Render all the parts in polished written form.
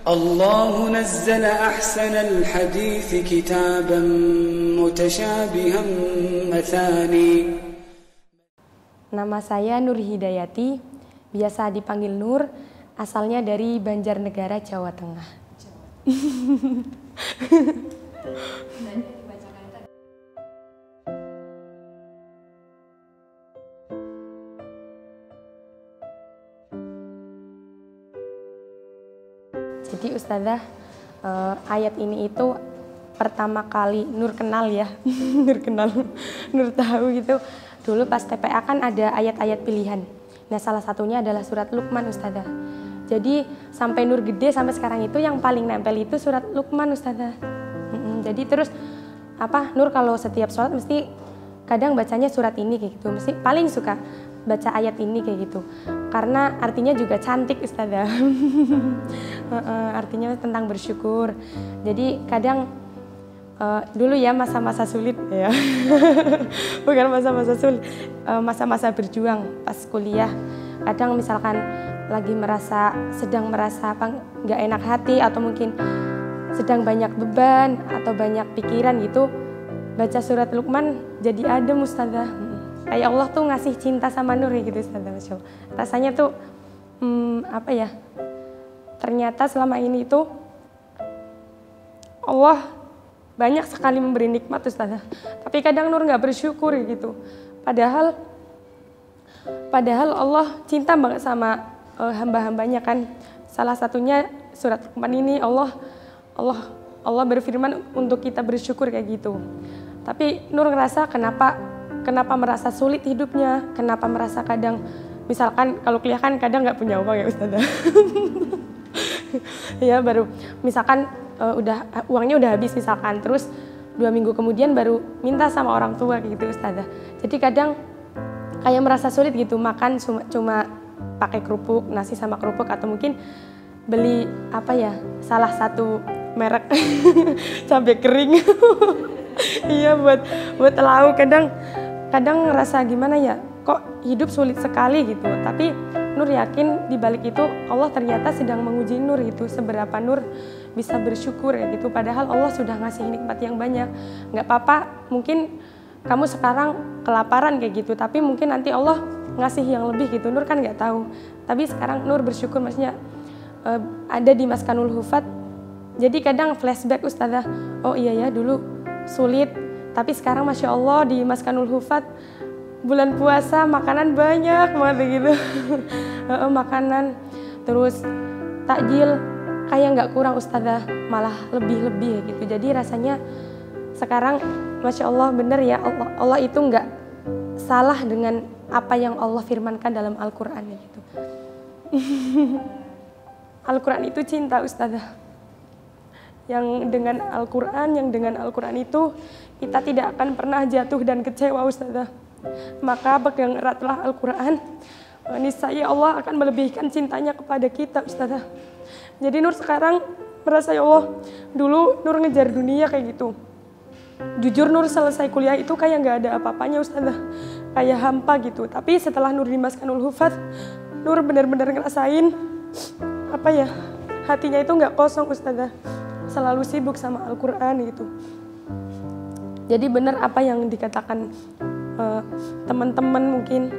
الله نزل أحسن الحديث كتابا متشابها مثاني. Nama saya Nur Hidayati, biasa dipanggil Nur, asalnya dari Banjarnegara, Jawa Tengah. Jadi Ustazah, ayat ini itu pertama kali Nur kenal ya, Nur tahu gitu. Dulu pas TPA kan ada ayat-ayat pilihan. Nah salah satunya adalah surat Luqman Ustazah. Jadi sampai Nur gede sampai sekarang itu yang paling nempel itu surat Luqman Ustazah. Jadi terus Nur kalau setiap sholat mesti kadang bacanya surat ini kayak gitu. Mesti paling suka baca ayat ini kayak gitu. Karena artinya juga cantik Ustazah. Artinya tentang bersyukur. Jadi kadang dulu ya masa-masa sulit ya. Bukan masa-masa sulit, masa-masa berjuang pas kuliah. Kadang misalkan lagi sedang merasa nggak enak hati atau mungkin sedang banyak beban atau banyak pikiran gitu, baca surat Luqman jadi adem Ustazah. Kayak Allah tuh ngasih cinta sama Nur gitu Ustazah, Masya Allah. Rasanya tuh ternyata selama ini itu Allah banyak sekali memberi nikmat Ustazah. Tapi kadang Nur nggak bersyukur gitu. Padahal Allah cinta banget sama hamba-hambanya kan. Salah satunya surat Luqman ini Allah berfirman untuk kita bersyukur kayak gitu. Tapi Nur ngerasa kenapa merasa sulit hidupnya, kenapa merasa kadang misalkan kalau kuliah kan kadang nggak punya uang ya Ustazah. Ya baru misalkan uangnya udah habis misalkan, terus 2 minggu kemudian baru minta sama orang tua gitu Ustazah. Jadi kadang kayak merasa sulit gitu, makan cuma pakai kerupuk, nasi sama kerupuk, atau mungkin beli salah satu merek cabai kering. Iya buat lauk. Kadang ngerasa gimana ya, kok hidup sulit sekali gitu. Tapi Nur yakin di balik itu Allah ternyata sedang menguji Nur gitu, seberapa Nur bisa bersyukur ya gitu. Padahal Allah sudah ngasih nikmat yang banyak. Nggak apa-apa, mungkin kamu sekarang kelaparan kayak gitu, tapi mungkin nanti Allah ngasih yang lebih gitu. Nur kan nggak tahu. Tapi sekarang Nur bersyukur, maksudnya ada di Maskanul Hufat. Jadi kadang flashback Ustazah, oh iya ya dulu sulit, tapi sekarang Masya Allah di Maskanul Hufat bulan puasa makanan banyak banget gitu. Makanan terus takjil kayak nggak kurang Ustazah, malah lebih gitu. Jadi rasanya sekarang Masya Allah bener ya, Allah itu nggak salah dengan apa yang Allah firmankan dalam Al-Quran gitu. Al-Quran itu cinta Ustazah. Yang dengan Al-Quran itu kita tidak akan pernah jatuh dan kecewa Ustazah. Maka pegang eratlah Al-Quran, niscaya Allah akan melebihkan cintanya kepada kita Ustazah. Jadi Nur sekarang merasa ya Allah, dulu Nur ngejar dunia kayak gitu. Jujur Nur selesai kuliah itu kayak nggak ada apa-apanya Ustazah, kayak hampa gitu. Tapi setelah Nur di Maskanul Hufat, Nur benar-benar ngerasain hatinya itu nggak kosong Ustazah, selalu sibuk sama Al-Quran gitu. Jadi benar apa yang dikatakan teman-teman, mungkin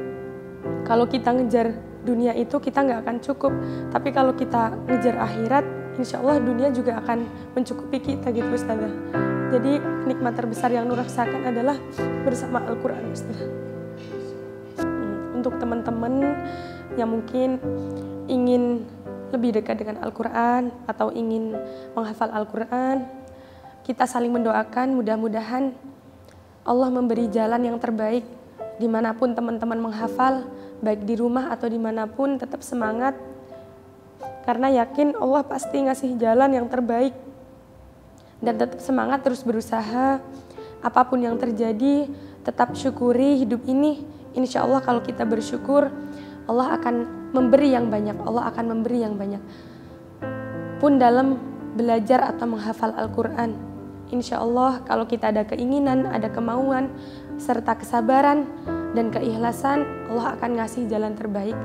kalau kita ngejar dunia itu kita nggak akan cukup, tapi kalau kita ngejar akhirat, insya Allah dunia juga akan mencukupi kita gitu Ustazah. Jadi nikmat terbesar yang Nur rasakan adalah bersama Al-Quran Ustazah. Untuk teman-teman yang mungkin ingin lebih dekat dengan Al-Quran atau ingin menghafal Al-Quran, kita saling mendoakan, mudah-mudahan Allah memberi jalan yang terbaik dimanapun teman-teman menghafal, baik di rumah atau dimanapun, tetap semangat. Karena yakin Allah pasti ngasih jalan yang terbaik. Dan tetap semangat, terus berusaha. Apapun yang terjadi, tetap syukuri hidup ini. Insya Allah kalau kita bersyukur, Allah akan memberi yang banyak. Allah akan memberi yang banyak. Pun dalam belajar atau menghafal Al-Quran, insya Allah kalau kita ada keinginan, ada kemauan, serta kesabaran dan keikhlasan, Allah akan ngasih jalan terbaik.